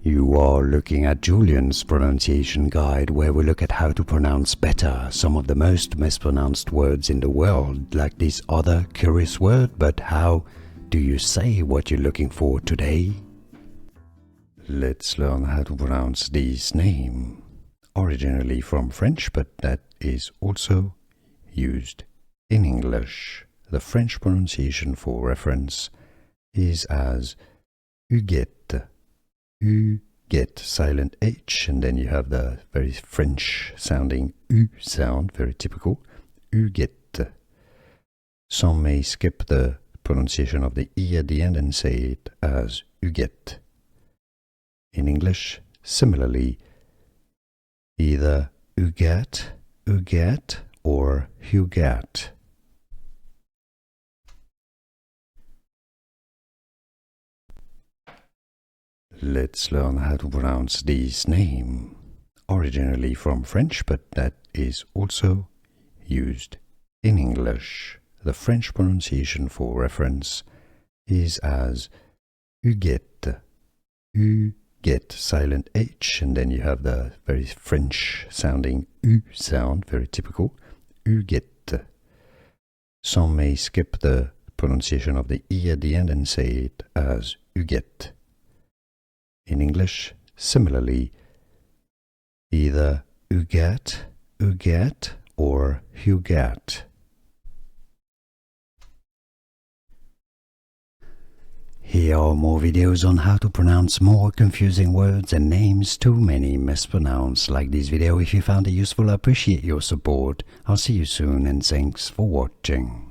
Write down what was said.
You are looking at Julian's pronunciation guide, where we look at how to pronounce better some of the most mispronounced words in the world, like this other curious word. But how do you say what you're looking for today? Let's learn how to pronounce this name, originally from French, but that is also used in English. The French pronunciation for reference is as Huguette. Huguette, silent H, and then you have the very French sounding U sound, very typical, Huguette. Some may skip the pronunciation of the E at the end and say it as Huguette. In English, similarly, either Huguette, Huguette, or Huguette. Let's learn how to pronounce this name, originally from French, but that is also used in English. The French pronunciation for reference is as Huguette. Huguette, silent H, and then you have the very French sounding U sound, very typical, Huguette. Some may skip the pronunciation of the E at the end and say it as Huguette. In English, similarly, either Huguette, Huguette, or Huguette. Here are more videos on how to pronounce more confusing words and names too many mispronounced. Like this video if you found it useful. I appreciate your support. I'll see you soon and thanks for watching.